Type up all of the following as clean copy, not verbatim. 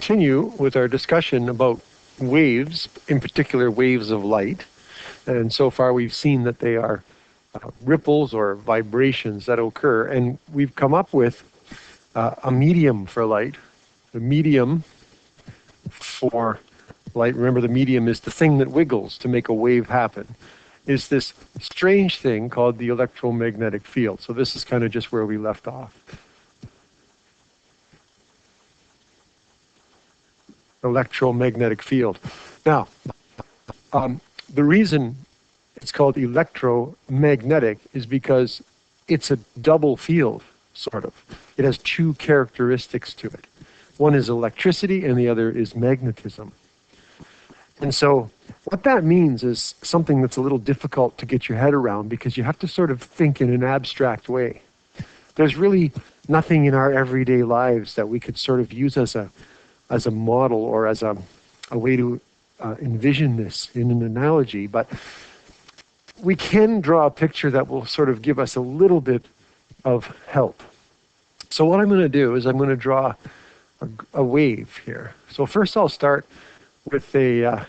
continue with our discussion about waves, in particular waves of light. And so far we've seen that they are ripples or vibrations that occur. And we've come up with a medium for light. The medium for light, remember the medium is the thing that wiggles to make a wave happen, is this strange thing called the electromagnetic field. So this is kind of just where we left off. Electromagnetic field. Now, the reason it's called electromagnetic is because it's a double field, sort of. It has two characteristics to it. One is electricity and the other is magnetism. And so what that means is something that's a little difficult to get your head around, because you have to sort of think in an abstract way. There's really nothing in our everyday lives that we could sort of use as a model or as a way to envision this in an analogy, but we can draw a picture that will sort of give us a little bit of help. So what I'm going to do is I'm going to draw a wave here. So first I'll start with I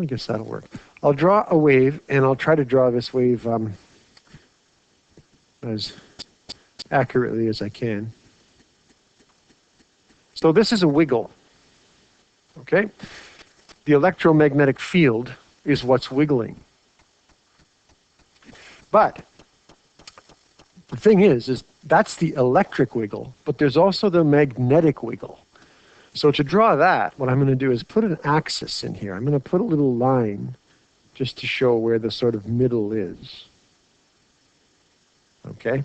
guess that'll work. I'll draw a wave, and I'll try to draw this wave as accurately as I can. So this is a wiggle, okay? The electromagnetic field is what's wiggling. But the thing is that's the electric wiggle, but there's also the magnetic wiggle. So to draw that, what I'm going to do is put an axis in here. I'm going to put a little line just to show where the sort of middle is. Okay?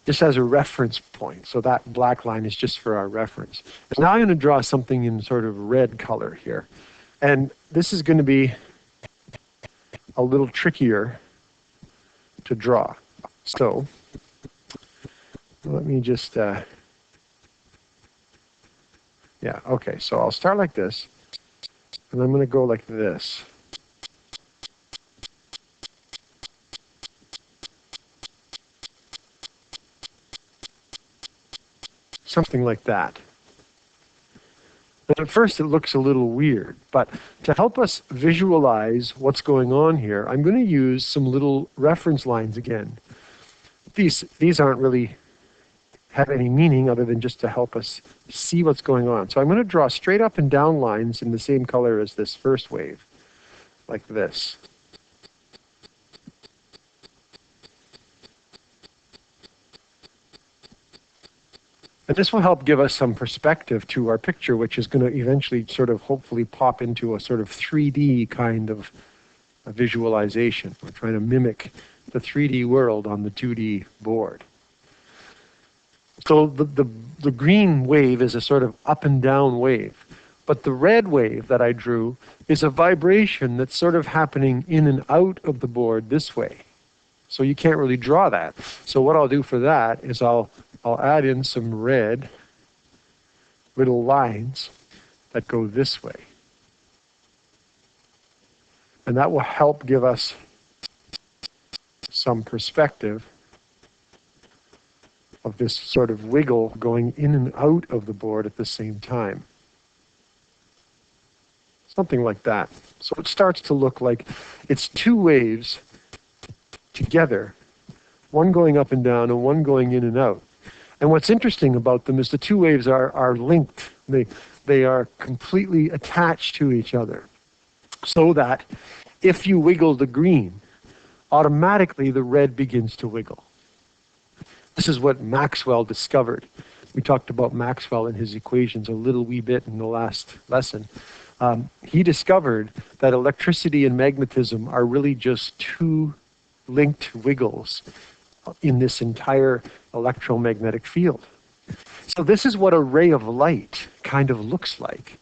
This has a reference point, so that black line is just for our reference. And now I'm going to draw something in sort of red color here. And this is going to be a little trickier to draw. So let me just, yeah, okay, so I'll start like this, and I'm going to go like this. Something like that. And at first it looks a little weird, but to help us visualize what's going on here, I'm going to use some little reference lines again. These aren't really have any meaning other than just to help us see what's going on. So I'm going to draw straight up and down lines in the same color as this first wave, like this. And this will help give us some perspective to our picture, which is going to eventually sort of hopefully pop into a sort of 3D kind of a visualization. We're trying to mimic the 3D world on the 2D board. So the green wave is a sort of up and down wave. But the red wave that I drew is a vibration that's sort of happening in and out of the board this way. So you can't really draw that. So what I'll do for that is I'll add in some red little lines that go this way. And that will help give us some perspective of this sort of wiggle going in and out of the board at the same time. Something like that. So it starts to look like it's two waves together, one going up and down and one going in and out. And what's interesting about them is the two waves are linked. They are completely attached to each other, so that if you wiggle the green, automatically the red begins to wiggle. This is what Maxwell discovered. We talked about Maxwell and his equations a little wee bit in the last lesson. He discovered that electricity and magnetism are really just two linked wiggles in this entire electromagnetic field. So this is what a ray of light kind of looks like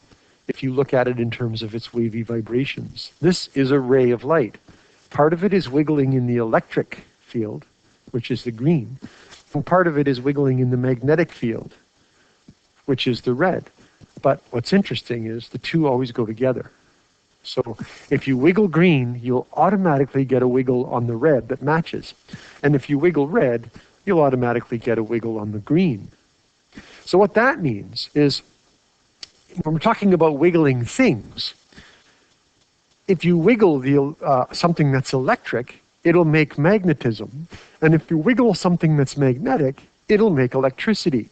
if you look at it in terms of its wavy vibrations. This is a ray of light. Part of it is wiggling in the electric field, which is the green, and part of it is wiggling in the magnetic field, which is the red. But what's interesting is the two always go together. So if you wiggle green, you'll automatically get a wiggle on the red that matches. And if you wiggle red, you'll automatically get a wiggle on the green. So what that means is when we're talking about wiggling things, if you wiggle something that's electric, it'll make magnetism. And if you wiggle something that's magnetic, it'll make electricity.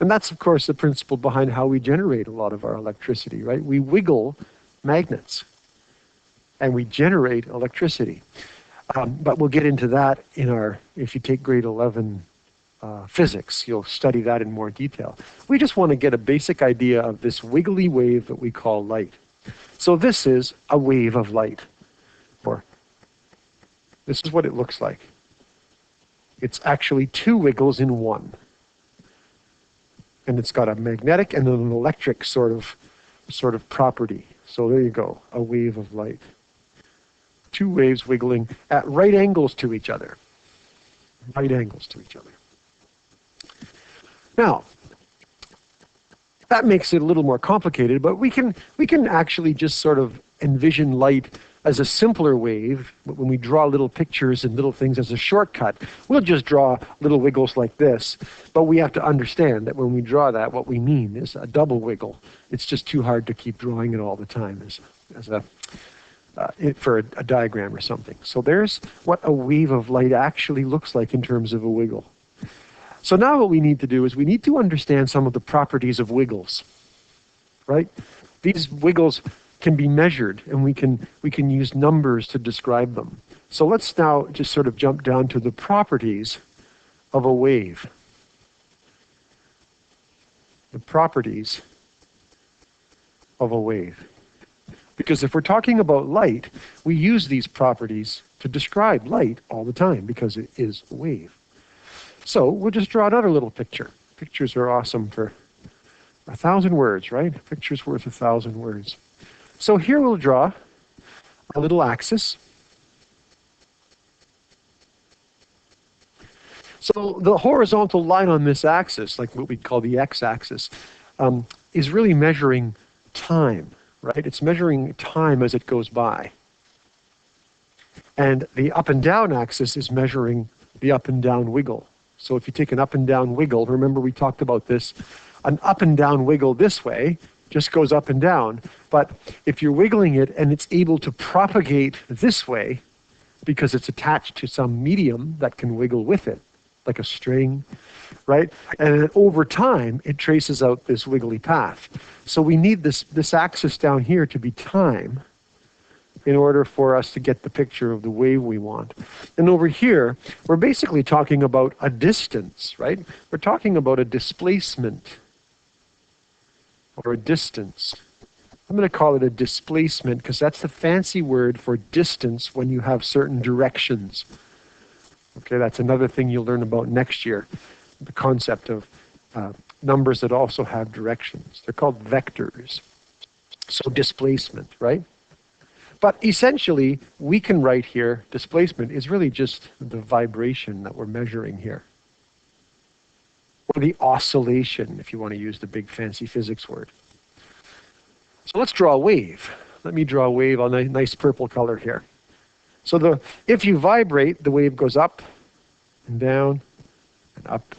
And that's, of course, the principle behind how we generate a lot of our electricity, right? We wiggle magnets, and we generate electricity. But we'll get into that if you take grade 11 physics, you'll study that in more detail. We just want to get a basic idea of this wiggly wave that we call light. So this is a wave of light. Or this is what it looks like. It's actually two wiggles in one. And it's got a magnetic and an electric sort of property. So there you go, a wave of light. Two waves wiggling at right angles to each other. Right angles to each other. Now, that makes it a little more complicated, but we can actually just sort of envision light as a simpler wave. When we draw little pictures and little things as a shortcut, we'll just draw little wiggles like this. But we have to understand that when we draw that, what we mean is a double wiggle. It's just too hard to keep drawing it all the time for a diagram or something. So there's what a wave of light actually looks like in terms of a wiggle. So now what we need to do is we need to understand some of the properties of wiggles, right? These wiggles can be measured, and we can use numbers to describe them. So let's now just sort of jump down to the properties of a wave. The properties of a wave. Because if we're talking about light, we use these properties to describe light all the time because it is a wave. So we'll just draw another little picture. Pictures are awesome for 1,000 words, right? A picture's worth 1,000 words. So here we'll draw a little axis. So the horizontal line on this axis, like what we call the x-axis, is really measuring time, right? It's measuring time as it goes by. And the up and down axis is measuring the up and down wiggle. So if you take an up and down wiggle, remember we talked about this, an up and down wiggle this way just goes up and down. But if you're wiggling it and it's able to propagate this way, because it's attached to some medium that can wiggle with it, like a string, right? And then over time, it traces out this wiggly path. So we need this axis down here to be time in order for us to get the picture of the wave we want. And over here, we're basically talking about a distance, right? We're talking about a displacement or a distance. I'm going to call it a displacement because that's the fancy word for distance when you have certain directions. Okay, that's another thing you'll learn about next year, the concept of numbers that also have directions. They're called vectors. So displacement, right? But essentially, we can write here, displacement is really just the vibration that we're measuring here. Or the oscillation, if you want to use the big fancy physics word. So let's draw a wave. Let me draw a wave on a nice purple color here. So if you vibrate, the wave goes up and down and up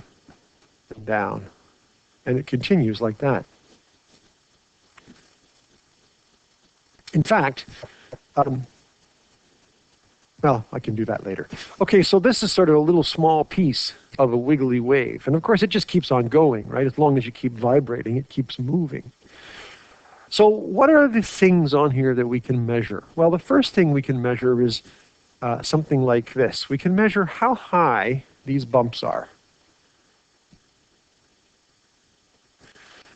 and down. And it continues like that. In fact, well, I can do that later. Okay, so this is sort of a little small piece of a wiggly wave. And of course, it just keeps on going, right? As long as you keep vibrating, it keeps moving. So what are the things on here that we can measure? Well, the first thing we can measure is something like this. We can measure how high these bumps are.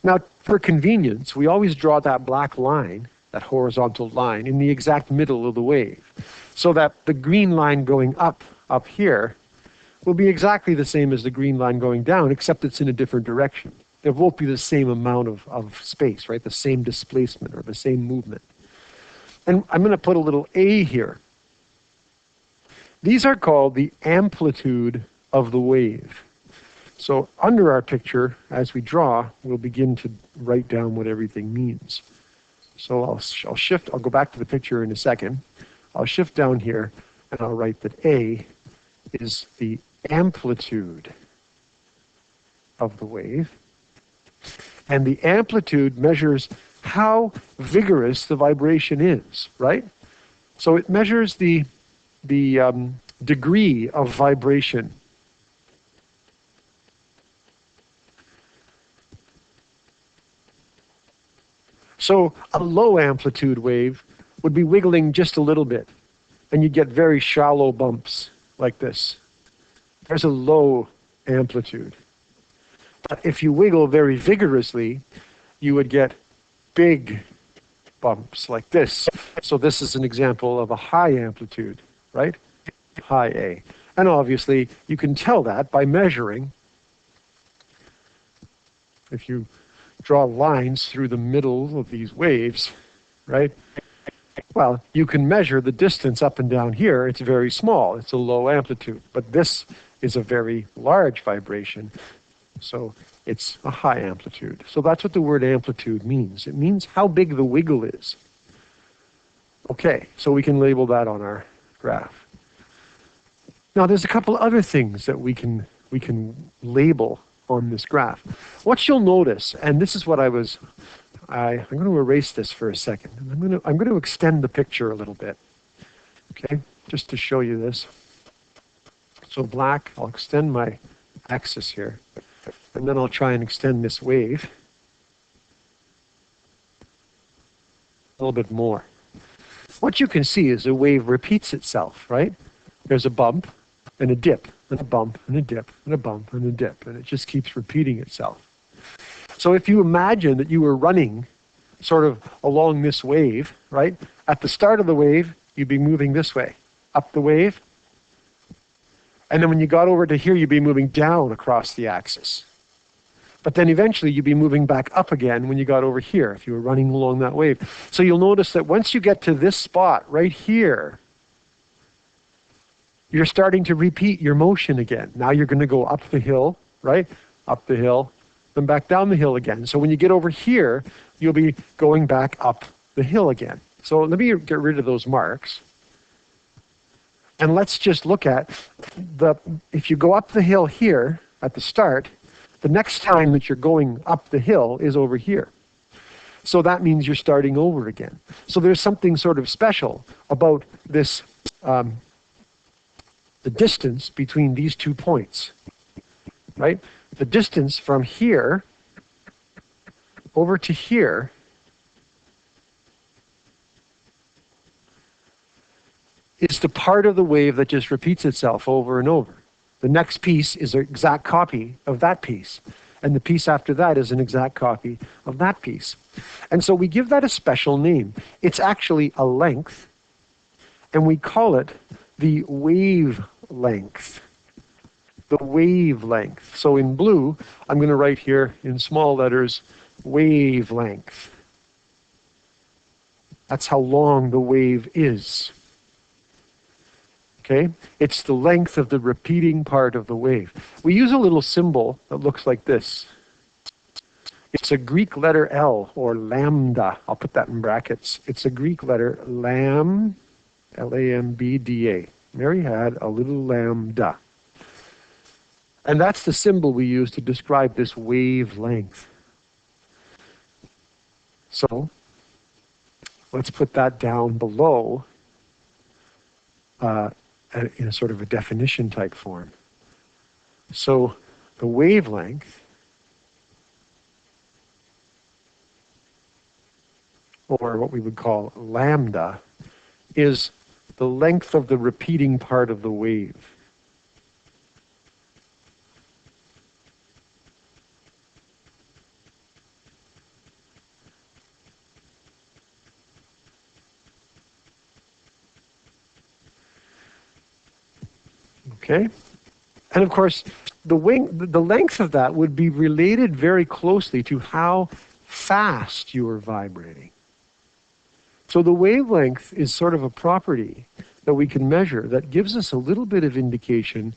Now, for convenience, we always draw that black line, that horizontal line, in the exact middle of the wave, so that the green line going up here will be exactly the same as the green line going down, except it's in a different direction. There won't be the same amount of space, right? The same displacement or the same movement. And I'm going to put a little A here. These are called the amplitude of the wave. So under our picture, as we draw, we'll begin to write down what everything means. So I'll go back to the picture in a second. I'll shift down here and I'll write that A is the amplitude of the wave. And the amplitude measures how vigorous the vibration is, right? So it measures the degree of vibration. So a low amplitude wave would be wiggling just a little bit, and you get very shallow bumps like this. There's a low amplitude. But if you wiggle very vigorously, you would get big bumps like this. So this is an example of a high amplitude, right? High A. And obviously, you can tell that by measuring. If you draw lines through the middle of these waves, right? Well, you can measure the distance up and down here. It's very small. It's a low amplitude. But this is a very large vibration. So it's a high amplitude. So that's what the word amplitude means. It means how big the wiggle is. Okay, so we can label that on our graph. Now there's a couple other things that we can label on this graph. What you'll notice, and this is what I'm going to erase this for a second. I'm going to extend the picture a little bit. Okay, just to show you this. So black, I'll extend my axis here. And then I'll try and extend this wave a little bit more. What you can see is the wave repeats itself, right? There's a bump and a dip and a bump and a dip and a bump and a dip, and it just keeps repeating itself. So if you imagine that you were running sort of along this wave, right? At the start of the wave, you'd be moving this way, up the wave. And then when you got over to here, you'd be moving down across the axis. But then eventually you'd be moving back up again when you got over here, if you were running along that wave. So you'll notice that once you get to this spot right here, you're starting to repeat your motion again. Now you're going to go up the hill, right? Up the hill, then back down the hill again. So when you get over here, you'll be going back up the hill again. So let me get rid of those marks. And let's just look at if you go up the hill here at the start, the next time that you're going up the hill is over here. So that means you're starting over again. So there's something sort of special about this, the distance between these 2 points, right? The distance from here over to here is the part of the wave that just repeats itself over and over. The next piece is an exact copy of that piece. And the piece after that is an exact copy of that piece. And so we give that a special name. It's actually a length, and we call it the wavelength. The wavelength. So in blue, I'm going to write here in small letters, wavelength. That's how long the wave is. Okay, it's the length of the repeating part of the wave. We use a little symbol that looks like this. It's a Greek letter L, or lambda. I'll put that in brackets. It's a Greek letter lam, L-A-M-B-D-A. Mary had a little lambda. And that's the symbol we use to describe this wavelength. So let's put that down below in a sort of a definition type form. So the wavelength, or what we would call lambda, is the length of the repeating part of the wave. Okay? And of course, the length of that would be related very closely to how fast you are vibrating. So the wavelength is sort of a property that we can measure that gives us a little bit of indication,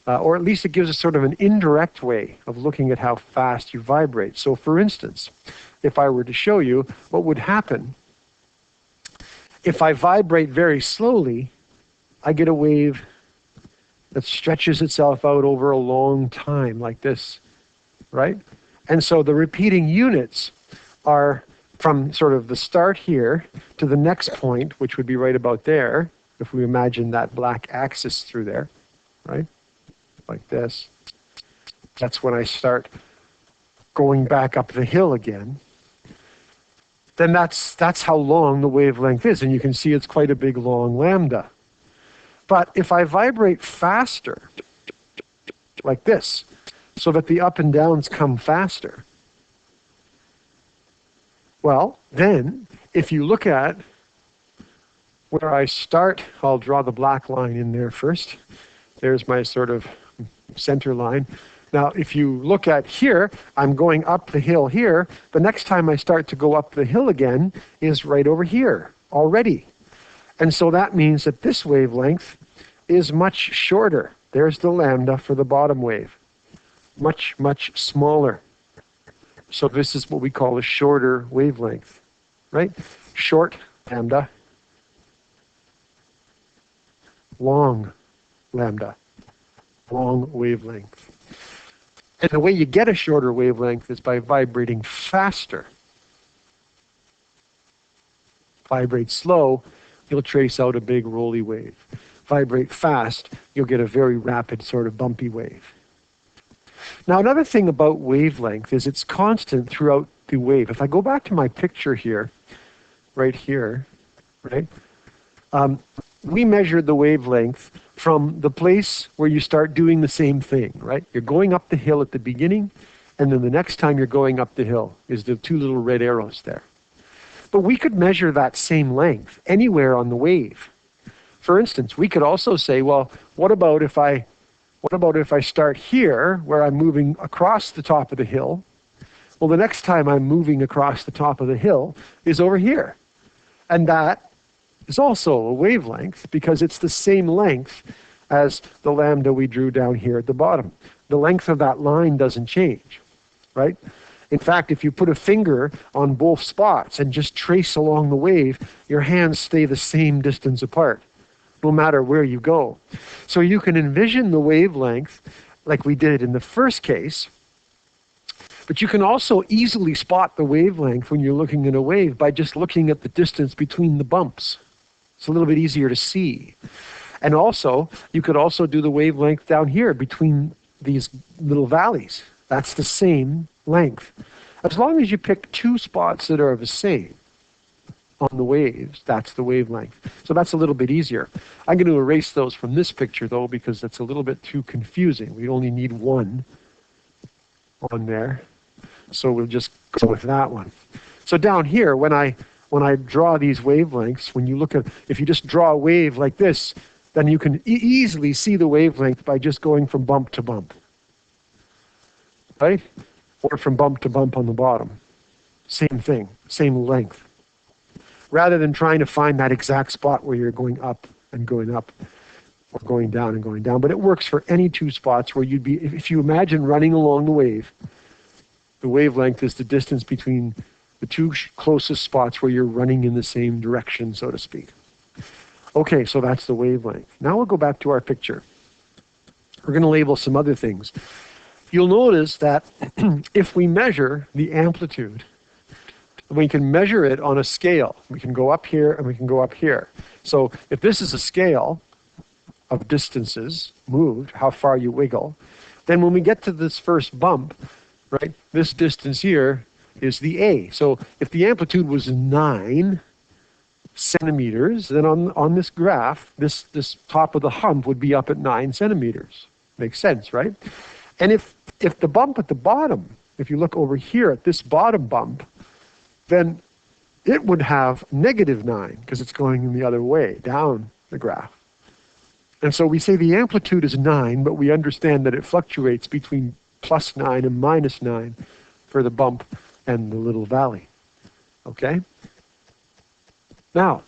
or at least it gives us sort of an indirect way of looking at how fast you vibrate. So for instance, if I were to show you what would happen if I vibrate very slowly, I get a wave that stretches itself out over a long time like this, right? And so the repeating units are from sort of the start here to the next point, which would be right about there, if we imagine that black axis through there, right? Like this. That's when I start going back up the hill again. Then that's how long the wavelength is. And you can see it's quite a big long lambda. But if I vibrate faster, like this, so that the up and downs come faster, well, then if you look at where I start, I'll draw the black line in there first. There's my sort of center line. Now, if you look at here, I'm going up the hill here. The next time I start to go up the hill again is right over here already. And so that means that this wavelength is much shorter. There's the lambda for the bottom wave. Much, much smaller. So this is what we call a shorter wavelength, right? Short lambda, long lambda, long wavelength. And the way you get a shorter wavelength is by vibrating faster. Vibrate slow, you'll trace out a big rolly wave. Vibrate fast, you'll get a very rapid sort of bumpy wave. Now, another thing about wavelength is it's constant throughout the wave. If I go back to my picture here, right here, right? We measured the wavelength from the place where you start doing the same thing, right? You're going up the hill at the beginning, and then the next time you're going up the hill is the two little red arrows there. But we could measure that same length anywhere on the wave. For instance, we could also say, well, what about if I start here, where I'm moving across the top of the hill? Well, the next time I'm moving across the top of the hill is over here. And that is also a wavelength because it's the same length as the lambda we drew down here at the bottom. The length of that line doesn't change, right? In fact, if you put a finger on both spots and just trace along the wave, your hands stay the same distance apart, no matter where you go. So you can envision the wavelength like we did in the first case, but you can also easily spot the wavelength when you're looking at a wave by just looking at the distance between the bumps. It's a little bit easier to see. And also, you could also do the wavelength down here between these little valleys. That's the same length. As long as you pick two spots that are the same on the waves, that's the wavelength. So that's a little bit easier. I'm going to erase those from this picture, though, because that's a little bit too confusing. We only need one on there. So we'll just go with that one. So down here, when I draw these wavelengths, when you look at, if you just draw a wave like this, then you can easily see the wavelength by just going from bump to bump, right? Or from bump to bump on the bottom. Same thing, same length. Rather than trying to find that exact spot where you're going up and going up, or going down and going down. But it works for any two spots where you'd be, if you imagine running along the wave, the wavelength is the distance between the two closest spots where you're running in the same direction, so to speak. Okay, so that's the wavelength. Now we'll go back to our picture. We're going to label some other things. You'll notice that if we measure the amplitude, we can measure it on a scale. We can go up here and we can go up here. So if this is a scale of distances moved, how far you wiggle, then when we get to this first bump, right, this distance here is the A. So if the amplitude was 9 centimeters, then on this graph, this top of the hump would be up at 9 centimeters. Makes sense, right? And if the bump at the bottom, if you look over here at this bottom bump, then it would have -9 because it's going in the other way, down the graph. And so we say the amplitude is 9, but we understand that it fluctuates between +9 and -9 for the bump and the little valley. Okay? Now,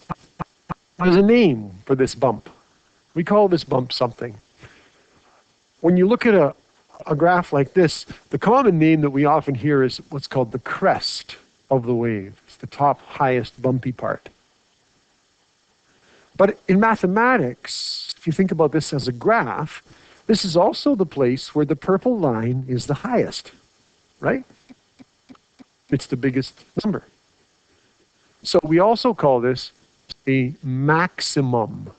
there's a name for this bump. We call this bump something. When you look at a graph like this, the common name that we often hear is what's called the crest of the wave. It's the top highest bumpy part. But in mathematics, if you think about this as a graph, this is also the place where the purple line is the highest, right? It's the biggest number. So we also call this a maximum,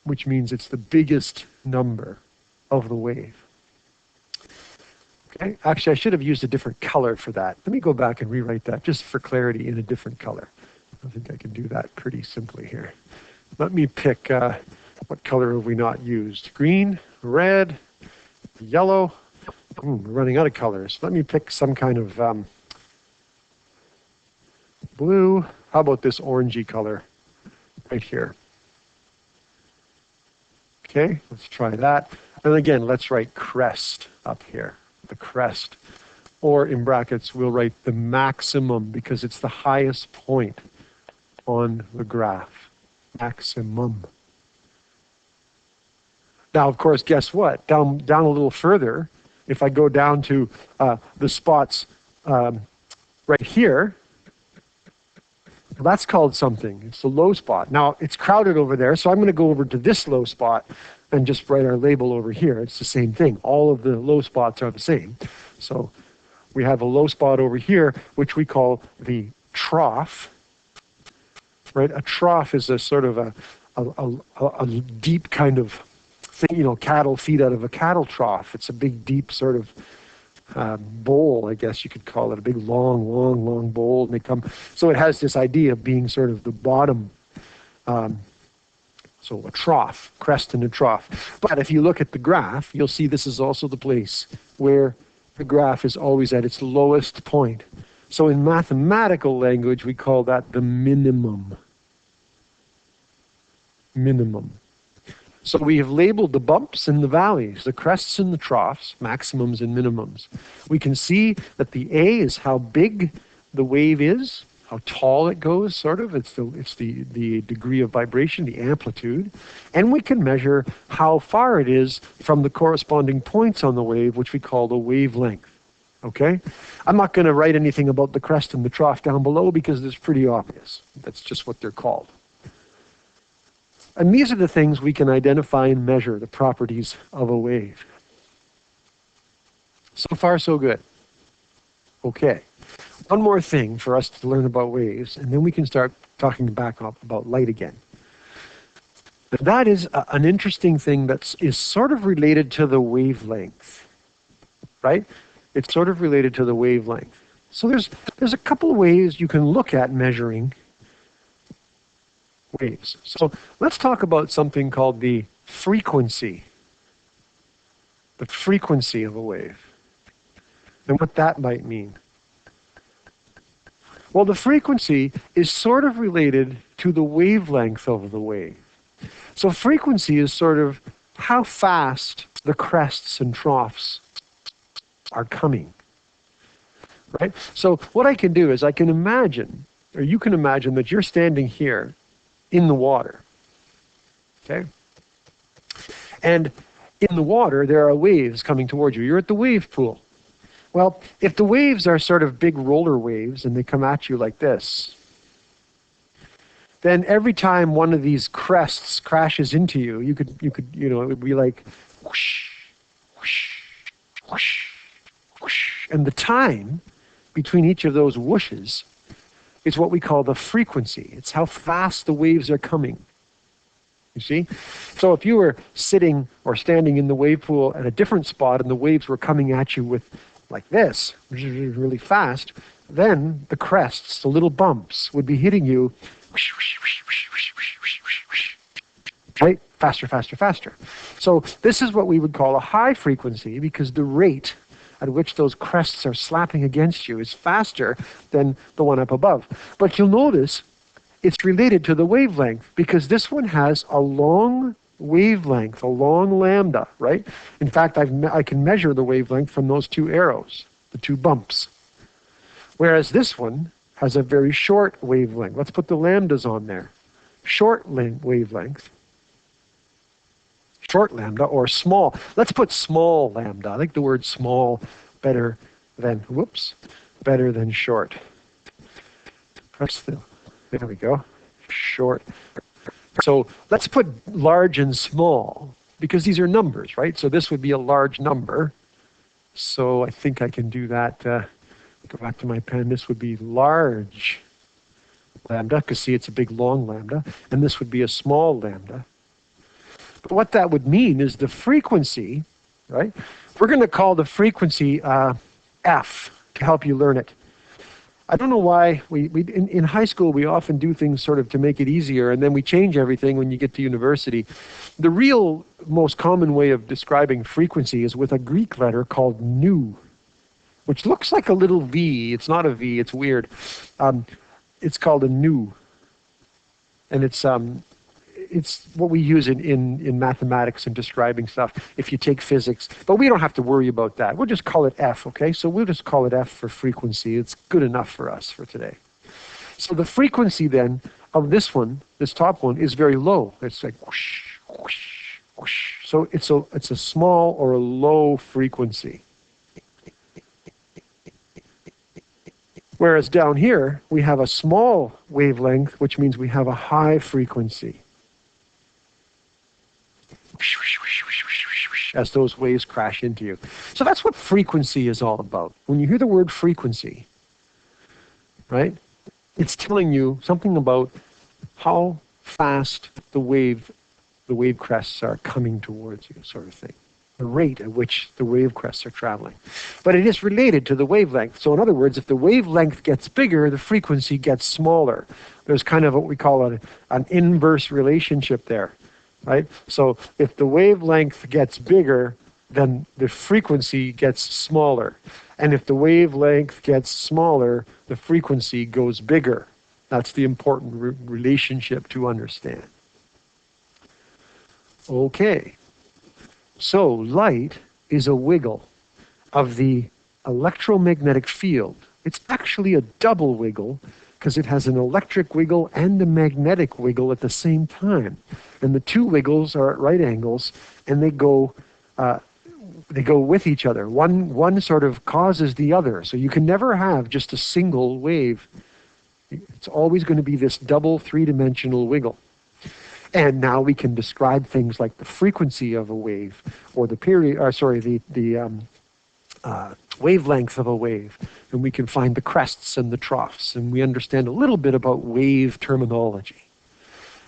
which means it's the biggest number of the wave. Okay, actually I should have used a different color for that. Let me go back and rewrite that just for clarity in a different color. I think I can do that pretty simply here. Let me pick, what color have we not used? Green, red, yellow. We're running out of colors. Let me pick some kind of blue. How about this orangey color right here? Okay, let's try that. And again, let's write crest up here, the crest. Or in brackets, we'll write the maximum because it's the highest point on the graph. Maximum. Now, of course, guess what? Down a little further, if I go down to the spots right here, that's called something. It's the low spot. Now, it's crowded over there, so I'm going to go over to this low spot and just write our label over here. It's the same thing. All of the low spots are the same. So we have a low spot over here, which we call the trough. Right? A trough is a sort of a deep kind of thing, you know, cattle feed out of a cattle trough. It's a big, deep sort of bowl, I guess you could call it, a big, long bowl. And they come, so it has this idea of being sort of the bottom. So a trough, crest and a trough. But if you look at the graph, you'll see this is also the place where the graph is always at its lowest point. So in mathematical language, we call that the minimum. Minimum. So we have labeled the bumps and the valleys, the crests and the troughs, maximums and minimums. We can see that the A is how big the wave is, how tall it goes, sort of. It's the degree of vibration, the amplitude. And we can measure how far it is from the corresponding points on the wave, which we call the wavelength. Okay? I'm not going to write anything about the crest and the trough down below because it's pretty obvious. That's just what they're called. And these are the things we can identify and measure, the properties of a wave. So far, so good. Okay. One more thing for us to learn about waves, and then we can start talking back up about light again. And that is an interesting thing that is sort of related to the wavelength, right? It's sort of related to the wavelength. So there's a couple of ways you can look at measuring waves. So let's talk about something called the frequency. The frequency of a wave. And what that might mean. Well, the frequency is sort of related to the wavelength of the wave. So frequency is sort of how fast the crests and troughs are coming. Right? So what I can do is I can imagine, or you can imagine that you're standing here in the water. Okay? And in the water, there are waves coming towards you. You're at the wave pool. Well, if the waves are sort of big roller waves and they come at you like this, then every time one of these crests crashes into you, you could, it would be like whoosh, whoosh, whoosh, whoosh. And the time between each of those whooshes is what we call the frequency. It's how fast the waves are coming. You see? So if you were sitting or standing in the wave pool at a different spot and the waves were coming at you with like this, really fast, then the crests, the little bumps, would be hitting you, right? Faster, faster, faster. So this is what we would call a high frequency because the rate at which those crests are slapping against you is faster than the one up above. But you'll notice it's related to the wavelength because this one has a long wavelength, a long lambda, right? In fact, I can measure the wavelength from those two arrows, the two bumps. Whereas this one has a very short wavelength. Let's put the lambdas on there. Short wavelength. Short lambda or small. Let's put small lambda. I like the word small better than, better than short. There we go. Short. So let's put large and small because these are numbers, right? So this would be a large number. So I think I can do that. go back to my pen, this would be large lambda, because see, it's a big long lambda, and this would be a small lambda. But what that would mean is the frequency, right? We're going to call the frequency F to help you learn it. I don't know why in high school we often do things sort of to make it easier, and then we change everything when you get to university. The real most common way of describing frequency is with a Greek letter called nu, which looks like a little V. It's not a V, it's weird. It's called a nu. And it's what we use in mathematics and describing stuff if you take physics. But we don't have to worry about that. We'll just call it F, okay? So we'll just call it F for frequency. It's good enough for us for today. So the frequency then of this one, this top one, is very low. It's like whoosh, whoosh, whoosh. So it's a small or a low frequency. Whereas down here, we have a small wavelength, which means we have a high frequency. As those waves crash into you. So that's what frequency is all about. When you hear the word frequency, right, it's telling you something about how fast the wave crests are coming towards you, sort of thing. The rate at which the wave crests are traveling. But it is related to the wavelength. So in other words, if the wavelength gets bigger, the frequency gets smaller. There's kind of what we call an inverse relationship there, right? So if the wavelength gets bigger, then the frequency gets smaller. And if the wavelength gets smaller, the frequency goes bigger. That's the important relationship to understand. Okay. So light is a wiggle of the electromagnetic field. It's actually a double wiggle because it has an electric wiggle and a magnetic wiggle at the same time. And the two wiggles are at right angles, and they go with each other. One sort of causes the other. So you can never have just a single wave. It's always going to be this double three-dimensional wiggle. And now we can describe things like the frequency of a wave, or the wavelength of a wave, and we can find the crests and the troughs, and we understand a little bit about wave terminology.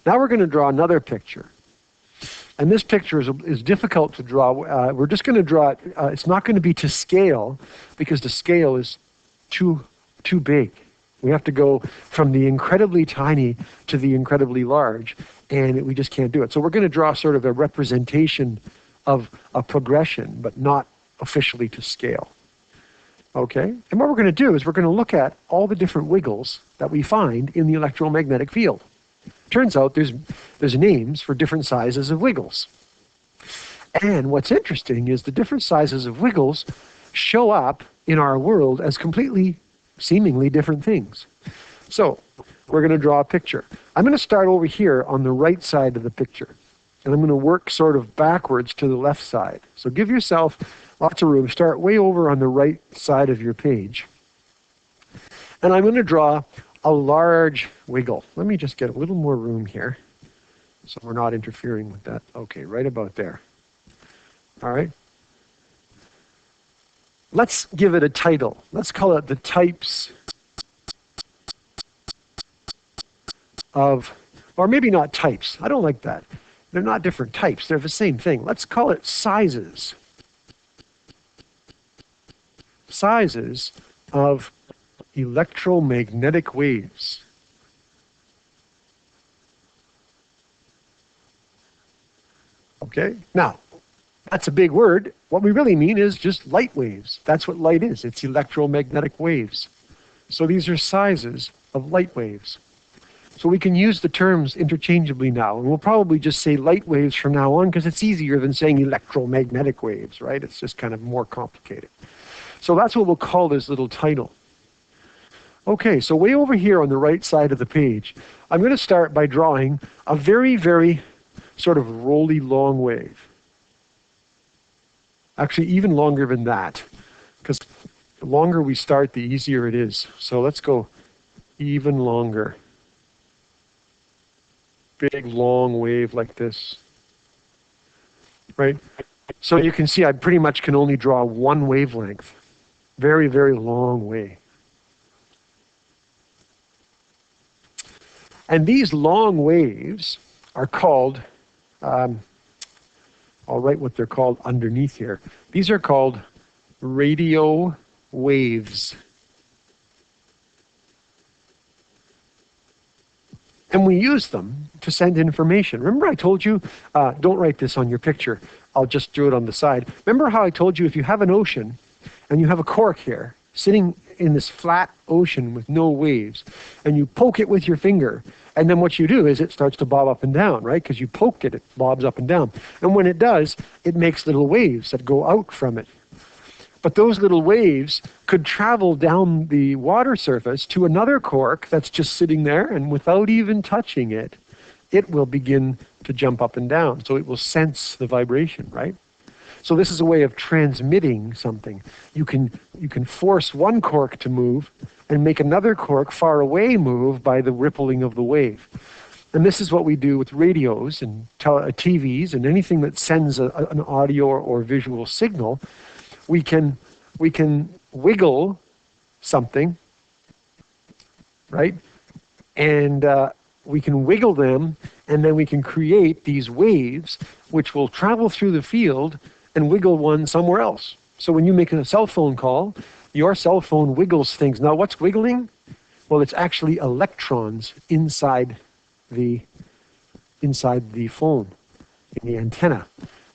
Now we're going to draw another picture, and this picture is difficult to draw. We're just going to draw it. It's not going to be to scale because the scale is too big. We have to go from the incredibly tiny to the incredibly large, and we just can't do it. So we're going to draw sort of a representation of a progression, but not officially to scale. Okay? And what we're going to do is we're going to look at all the different wiggles that we find in the electromagnetic field. Turns out there's names for different sizes of wiggles. And what's interesting is the different sizes of wiggles show up in our world as completely, seemingly different things. So we're going to draw a picture. I'm going to start over here on the right side of the picture, and I'm going to work sort of backwards to the left side. So give yourself lots of room. Start way over on the right side of your page. And I'm going to draw a large wiggle. Let me just get a little more room here so we're not interfering with that. Okay, right about there. All right. Let's give it a title. Let's call it the types of, or maybe not types. I don't like that. They're not different types. They're the same thing. Let's call it sizes. Sizes of electromagnetic waves. Okay? Now, that's a big word. What we really mean is just light waves. That's what light is. It's electromagnetic waves. So these are sizes of light waves. So we can use the terms interchangeably now, and we'll probably just say light waves from now on because it's easier than saying electromagnetic waves, right? It's just kind of more complicated. So that's what we'll call this little title. Okay, so way over here on the right side of the page, I'm going to start by drawing a very, very sort of rolly long wave. Actually, even longer than that, because the longer we start, the easier it is. So let's go even longer. Big, long wave like this. Right? So you can see I pretty much can only draw one wavelength. Very, very long wave. And these long waves are called, I'll write what they're called underneath here. These are called radio waves. And we use them to send information. Remember I told you, don't write this on your picture, I'll just do it on the side. Remember how I told you if you have an ocean and you have a cork here sitting in this flat ocean with no waves, and you poke it with your finger, and then what you do is it starts to bob up and down, right? Because you poked it, it bobs up and down. And when it does, it makes little waves that go out from it. But those little waves could travel down the water surface to another cork that's just sitting there, and without even touching it, it will begin to jump up and down. So it will sense the vibration, right? So this is a way of transmitting something. You can force one cork to move and make another cork far away move by the rippling of the wave. And this is what we do with radios and TVs and anything that sends an audio or visual signal. We can wiggle something, right? And we can wiggle them, and then we can create these waves which will travel through the field and wiggle one somewhere else. So when you make a cell phone call, your cell phone wiggles things. Now what's wiggling? Well, it's actually electrons inside the phone, in the antenna.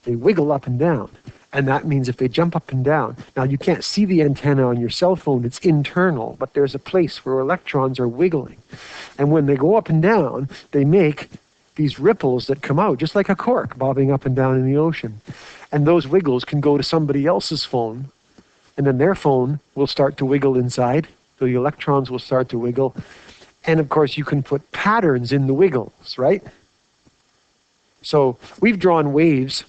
They wiggle up and down. And that means if they jump up and down, now you can't see the antenna on your cell phone, it's internal, but there's a place where electrons are wiggling. And when they go up and down, they make these ripples that come out, just like a cork bobbing up and down in the ocean. And those wiggles can go to somebody else's phone, and then their phone will start to wiggle inside, so the electrons will start to wiggle. And of course, you can put patterns in the wiggles, right? So we've drawn waves,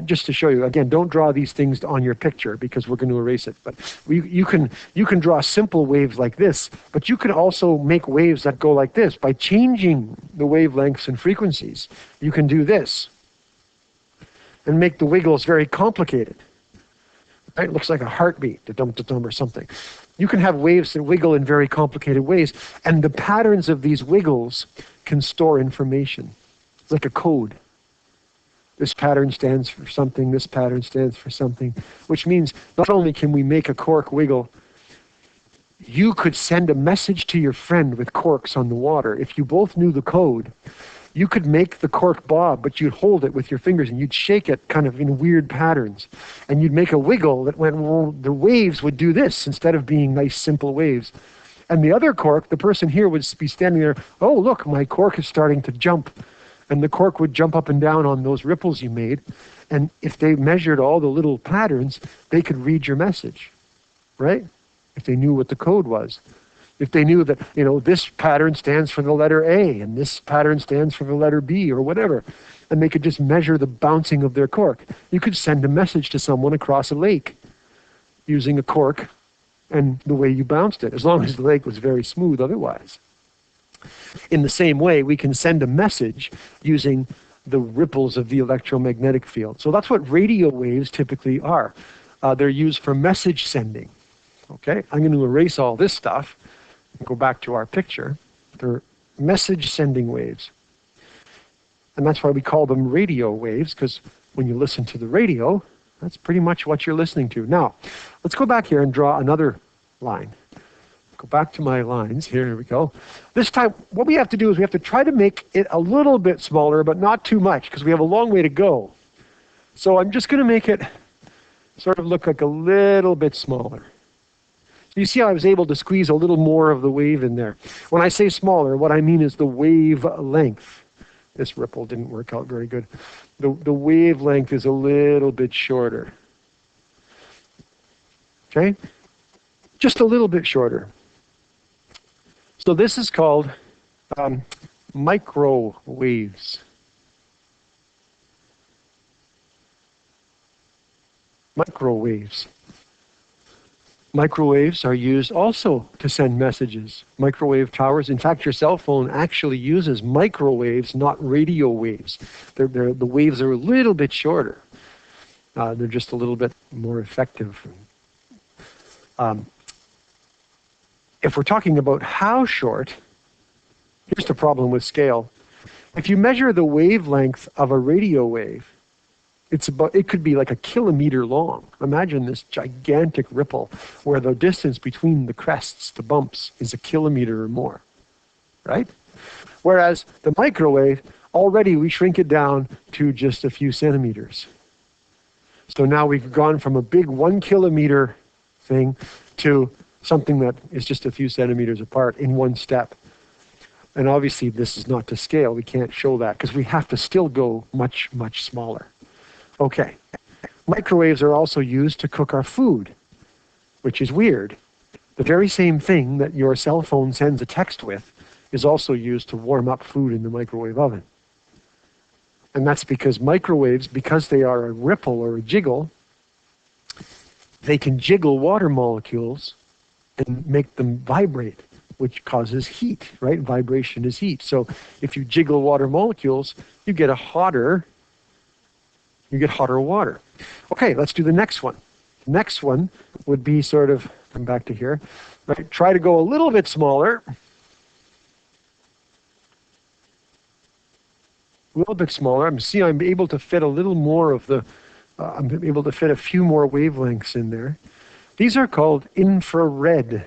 just to show you. Again, don't draw these things on your picture because we're going to erase it. But you can draw simple waves like this, but you can also make waves that go like this. By changing the wavelengths and frequencies, you can do this and make the wiggles very complicated. Right? It looks like a heartbeat, da-dum-da-dum or something. You can have waves that wiggle in very complicated ways, and the patterns of these wiggles can store information. It's like a code. This pattern stands for something, this pattern stands for something, which means not only can we make a cork wiggle, you could send a message to your friend with corks on the water. If you both knew the code, you could make the cork bob, but you'd hold it with your fingers and you'd shake it kind of in weird patterns. And you'd make a wiggle that went, well, the waves would do this instead of being nice, simple waves. And the other cork, the person here would be standing there, oh, look, my cork is starting to jump. And the cork would jump up and down on those ripples you made. And if they measured all the little patterns, they could read your message, right? If they knew what the code was. If they knew that, this pattern stands for the letter A and this pattern stands for the letter B or whatever, and they could just measure the bouncing of their cork. You could send a message to someone across a lake using a cork and the way you bounced it, as long as the lake was very smooth otherwise. In the same way, we can send a message using the ripples of the electromagnetic field. So that's what radio waves typically are. They're used for message sending. Okay, I'm going to erase all this stuff and go back to our picture. They're message sending waves. And that's why we call them radio waves, because when you listen to the radio, that's pretty much what you're listening to. Now, let's go back here and draw another line. Go back to my lines. Here we go. This time, what we have to do is we have to try to make it a little bit smaller, but not too much, because we have a long way to go. So I'm just going to make it sort of look like a little bit smaller. So you see how I was able to squeeze a little more of the wave in there. When I say smaller, what I mean is the wavelength. This ripple didn't work out very good. The wavelength is a little bit shorter. Okay? Just a little bit shorter. So this is called microwaves. Microwaves. Microwaves are used also to send messages. Microwave towers. In fact, your cell phone actually uses microwaves, not radio waves. The waves are a little bit shorter. They're just a little bit more effective. If we're talking about how short, Here's the problem with scale. If you measure the wavelength of a radio wave, it could be like a kilometer long. Imagine this gigantic ripple where the distance between the crests, the bumps, is a kilometer or more, right? Whereas the microwave, already we shrink it down to just a few centimeters. So now we've gone from a big 1 kilometer thing to something that is just a few centimeters apart in one step. And obviously this is not to scale. We can't show that because we have to still go much, much smaller. Okay. Microwaves are also used to cook our food, which is weird. The very same thing that your cell phone sends a text with is also used to warm up food in the microwave oven. And that's because microwaves, because they are a ripple or a jiggle, they can jiggle water molecules and make them vibrate, which causes heat, right? Vibration is heat. So if you jiggle water molecules, you get hotter water. Okay, let's do the next one. The next one would be sort of, come back to here, right? Try to go a little bit smaller. A little bit smaller. I'm able to fit a little more of the, I'm able to fit a few more wavelengths in there. These are called infrared.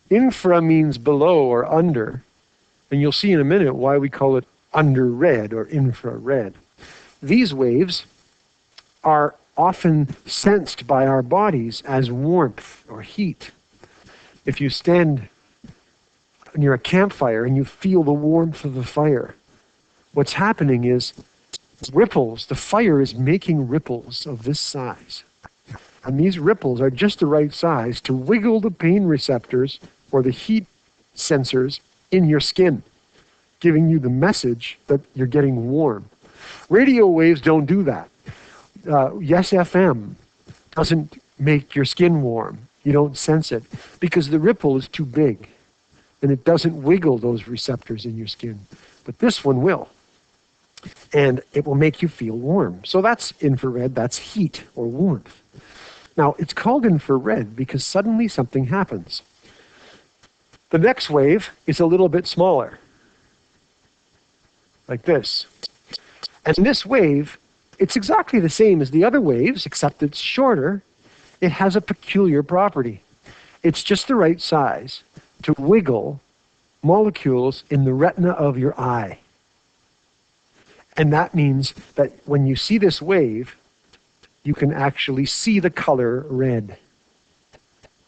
Infra means below or under, and you'll see in a minute why we call it under red or infrared. These waves are often sensed by our bodies as warmth or heat. If you stand near a campfire and you feel the warmth of the fire, what's happening is ripples, the fire is making ripples of this size. And these ripples are just the right size to wiggle the pain receptors or the heat sensors in your skin, giving you the message that you're getting warm. Radio waves don't do that. Yes, FM doesn't make your skin warm. You don't sense it because the ripple is too big and it doesn't wiggle those receptors in your skin. But this one will. And it will make you feel warm. So that's infrared, that's heat or warmth. Now, it's called infrared because suddenly something happens. The next wave is a little bit smaller, like this. And this wave, it's exactly the same as the other waves, except it's shorter. It has a peculiar property. It's just the right size to wiggle molecules in the retina of your eye. And that means that when you see this wave, you can actually see the color red.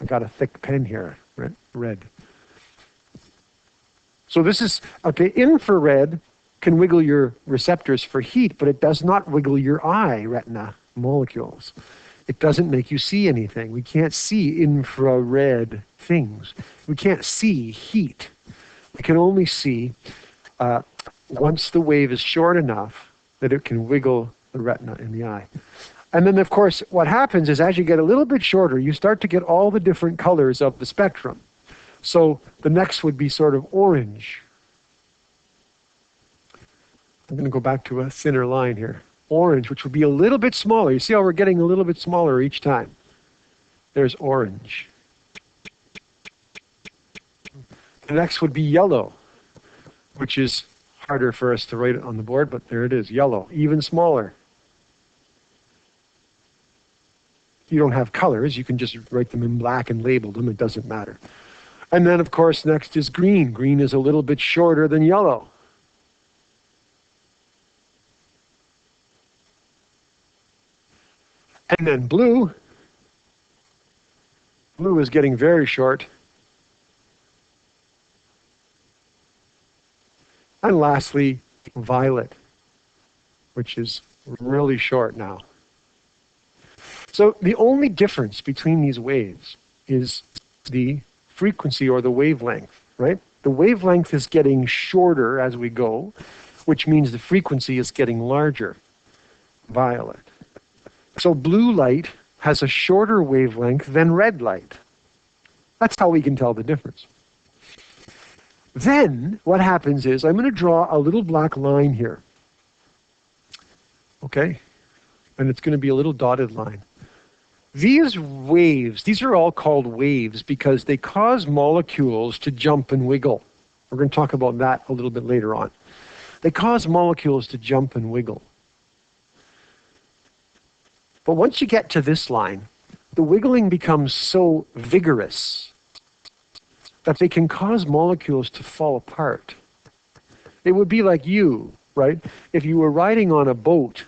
I got a thick pen here, red. So this is, okay, infrared can wiggle your receptors for heat, but it does not wiggle your eye retina molecules. It doesn't make you see anything. We can't see infrared things. We can't see heat. We can only see once the wave is short enough that it can wiggle the retina in the eye. And then, of course, what happens is as you get a little bit shorter, you start to get all the different colors of the spectrum. So the next would be sort of orange. I'm going to go back to a thinner line here. Orange, which would be a little bit smaller. You see how we're getting a little bit smaller each time? There's orange. The next would be yellow, which is harder for us to write it on the board, but there it is, yellow, even smaller. You don't have colors, you can just write them in black and label them, it doesn't matter. And then, of course, next is green. Green is a little bit shorter than yellow. And then blue. Blue is getting very short. And lastly, violet, which is really short now. So the only difference between these waves is the frequency or the wavelength, right? The wavelength is getting shorter as we go, which means the frequency is getting larger, violet. So blue light has a shorter wavelength than red light. That's how we can tell the difference. Then what happens is I'm going to draw a little black line here. Okay? And it's going to be a little dotted line. These waves, these are all called waves because they cause molecules to jump and wiggle. We're going to talk about that a little bit later on. They cause molecules to jump and wiggle. But once you get to this line, the wiggling becomes so vigorous that they can cause molecules to fall apart. It would be like you, right? If you were riding on a boat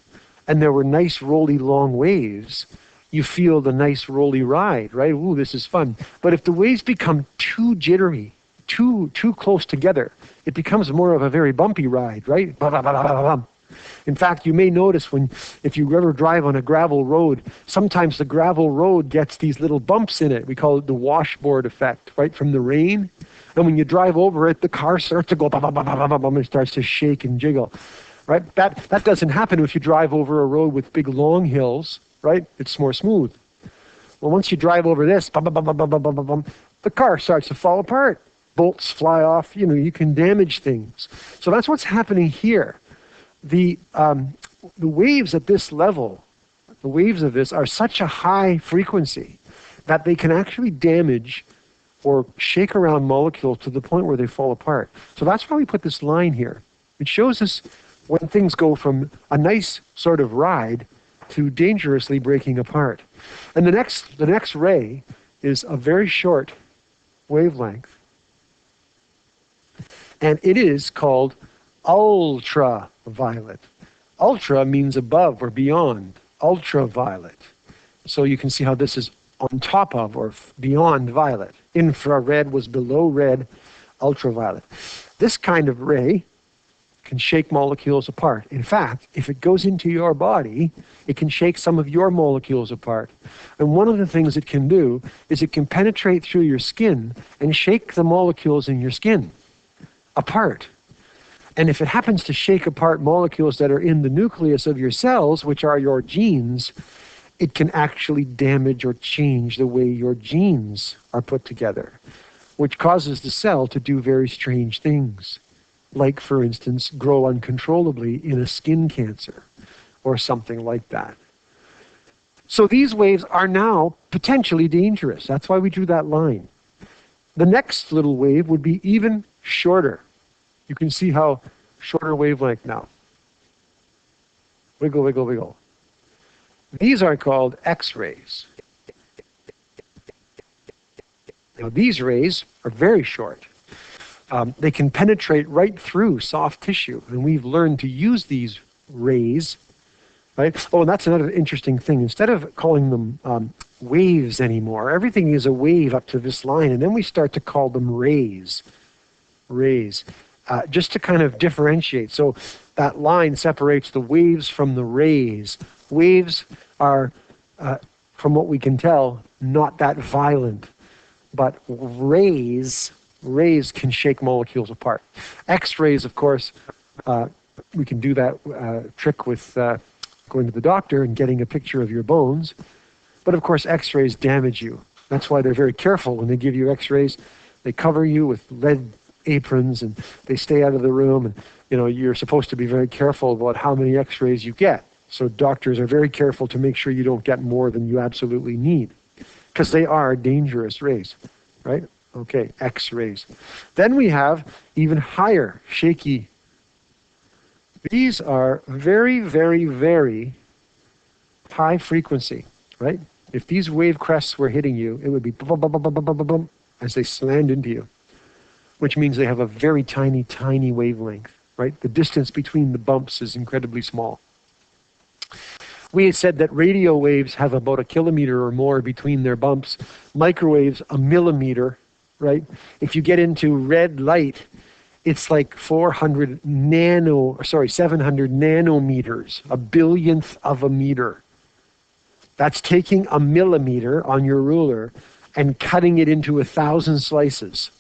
and there were nice rolly long waves, you feel the nice rolly ride, right? Ooh, this is fun. But if the waves become too jittery, too close together, it becomes more of a very bumpy ride, right? In fact, you may notice if you ever drive on a gravel road, sometimes the gravel road gets these little bumps in it. We call it the washboard effect, right, from the rain. And when you drive over it, the car starts to go and it starts to shake and jiggle, right? That doesn't happen if you drive over a road with big long hills, right? It's more smooth. Well, once you drive over this, the car starts to fall apart. Bolts fly off, you can damage things. So that's what's happening here. The waves at this level, the waves of this are such a high frequency that they can actually damage or shake around molecules to the point where they fall apart. So that's why we put this line here. It shows us when things go from a nice sort of ride to dangerously breaking apart. And the next ray is a very short wavelength. And it is called ultraviolet. Ultra means above or beyond. Ultraviolet. So you can see how this is on top of or beyond violet. Infrared was below red. Ultraviolet. This kind of ray can shake molecules apart. In fact, if it goes into your body, it can shake some of your molecules apart. And one of the things it can do is it can penetrate through your skin and shake the molecules in your skin apart. And if it happens to shake apart molecules that are in the nucleus of your cells, which are your genes, it can actually damage or change the way your genes are put together, which causes the cell to do very strange things. Like, for instance, grow uncontrollably in a skin cancer or something like that. So these waves are now potentially dangerous. That's why we drew that line. The next little wave would be even shorter. You can see how shorter wavelength now. Wiggle, wiggle, wiggle. These are called X-rays. Now these rays are very short. They can penetrate right through soft tissue, and we've learned to use these rays, right? Oh, and that's another interesting thing. Instead of calling them waves anymore, everything is a wave up to this line, and then we start to call them rays. Rays, just to kind of differentiate. So that line separates the waves from the rays. Waves are, from what we can tell, not that violent, but rays can shake molecules apart. X-rays, of course, we can do that trick with going to the doctor and getting a picture of your bones. But of course, X-rays damage you. That's why they're very careful when they give you X-rays. They cover you with lead aprons and they stay out of the room. And you're supposed to be very careful about how many X-rays you get. So doctors are very careful to make sure you don't get more than you absolutely need, because they are dangerous rays, right? Okay, X-rays. Then we have even higher, shaky. These are very, very, very high frequency, right? If these wave crests were hitting you, it would be bum, bum, bum, bum, bum, bum, bum, as they slammed into you, which means they have a very tiny, tiny wavelength, right? The distance between the bumps is incredibly small. We had said that radio waves have about 1 kilometer or more between their bumps. Microwaves, 1 millimeter, right? If you get into red light, it's like 700 nanometers, a billionth of a meter. That's taking a millimeter on your ruler and cutting it into 1,000 slices.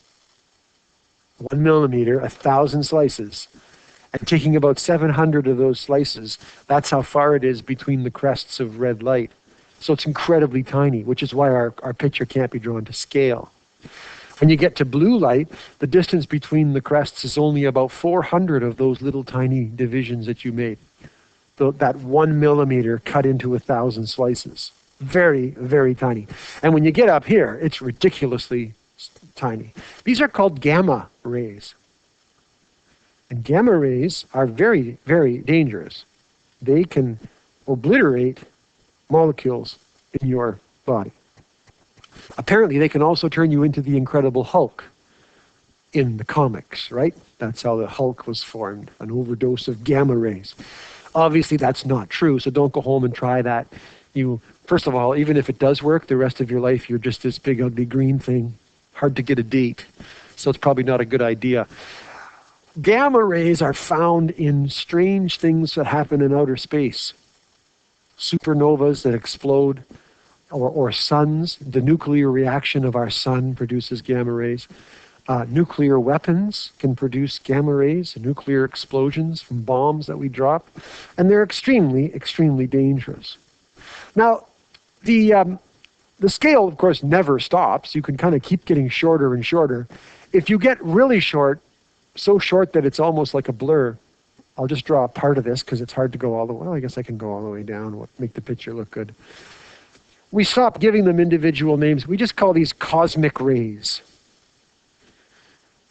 1 millimeter, 1,000 slices. And taking about 700 of those slices, that's how far it is between the crests of red light. So it's incredibly tiny, which is why our picture can't be drawn to scale. When you get to blue light, the distance between the crests is only about 400 of those little tiny divisions that you made. That 1 millimeter cut into 1,000 slices. Very, very tiny. And when you get up here, it's ridiculously tiny. These are called gamma rays. And gamma rays are very, very dangerous. They can obliterate molecules in your body. Apparently, they can also turn you into the Incredible Hulk in the comics, right? That's how the Hulk was formed, an overdose of gamma rays. Obviously, that's not true, so don't go home and try that. First of all, even if it does work, the rest of your life, you're just this big, ugly green thing. Hard to get a date, so it's probably not a good idea. Gamma rays are found in strange things that happen in outer space. Supernovas that explode, or suns. The nuclear reaction of our sun produces gamma rays. Nuclear weapons can produce gamma rays, nuclear explosions from bombs that we drop, and they're extremely, extremely dangerous. Now, the scale, of course, never stops. You can kind of keep getting shorter and shorter. If you get really short, so short that it's almost like a blur, I'll just draw a part of this because it's hard to go all the way. Well, I guess I can go all the way down, make the picture look good. We stop giving them individual names. We just call these cosmic rays.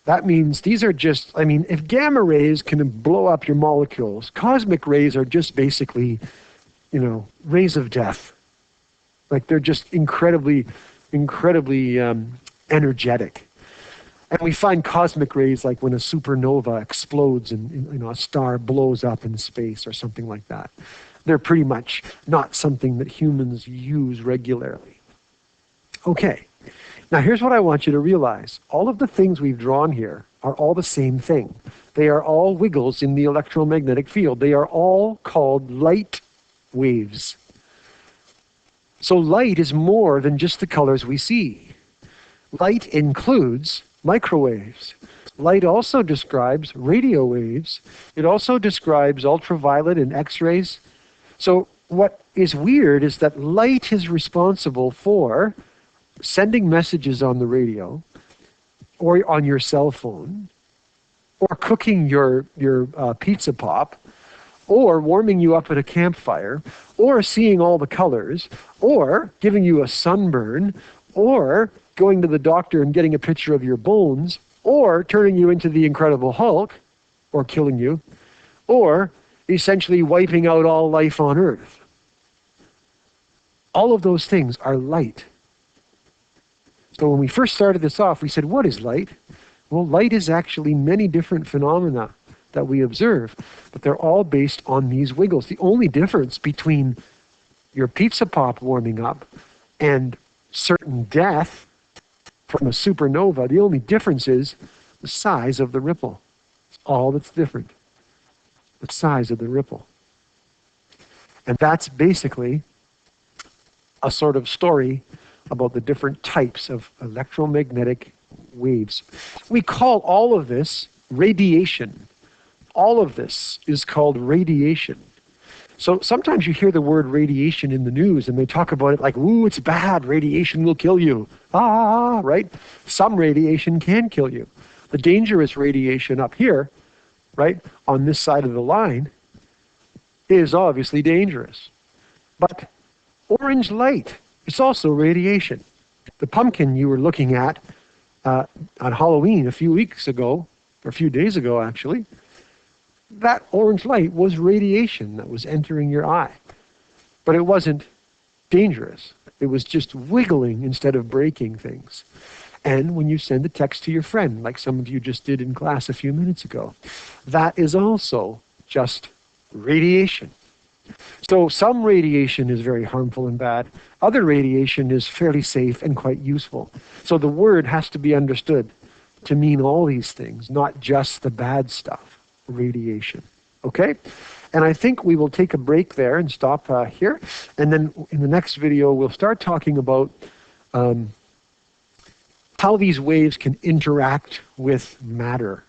That means these are just, if gamma rays can blow up your molecules, cosmic rays are just basically, rays of death. Like they're just incredibly, incredibly energetic. And we find cosmic rays like when a supernova explodes and a star blows up in space or something like that. They're pretty much not something that humans use regularly. Okay, now here's what I want you to realize. All of the things we've drawn here are all the same thing. They are all wiggles in the electromagnetic field. They are all called light waves. So light is more than just the colors we see. Light includes microwaves. Light also describes radio waves. It also describes ultraviolet and X-rays. So what is weird is that light is responsible for sending messages on the radio or on your cell phone or cooking your pizza pop or warming you up at a campfire or seeing all the colors or giving you a sunburn or going to the doctor and getting a picture of your bones, or turning you into the Incredible Hulk, or killing you, or essentially wiping out all life on Earth. All of those things are light. So when we first started this off, we said, what is light? Well, light is actually many different phenomena that we observe, but they're all based on these wiggles. The only difference between your pizza pop warming up and certain death from a supernova, the only difference is the size of the ripple. It's all that's different. The size of the ripple. And that's basically a sort of story about the different types of electromagnetic waves. We call all of this radiation. All of this is called radiation. So sometimes you hear the word radiation in the news and they talk about it like, ooh, it's bad, radiation will kill you. Right? Some radiation can kill you. The dangerous radiation up here, right, on this side of the line, is obviously dangerous. But orange light, it's also radiation. The pumpkin you were looking at on Halloween a few weeks ago, or a few days ago actually, that orange light was radiation that was entering your eye. But it wasn't dangerous. It was just wiggling instead of breaking things. And when you send a text to your friend, like some of you just did in class a few minutes ago, that is also just radiation. So some radiation is very harmful and bad. Other radiation is fairly safe and quite useful. So the word has to be understood to mean all these things, not just the bad stuff. Radiation. Okay? And I think we will take a break there and stop here. And then in the next video, we'll start talking about how these waves can interact with matter.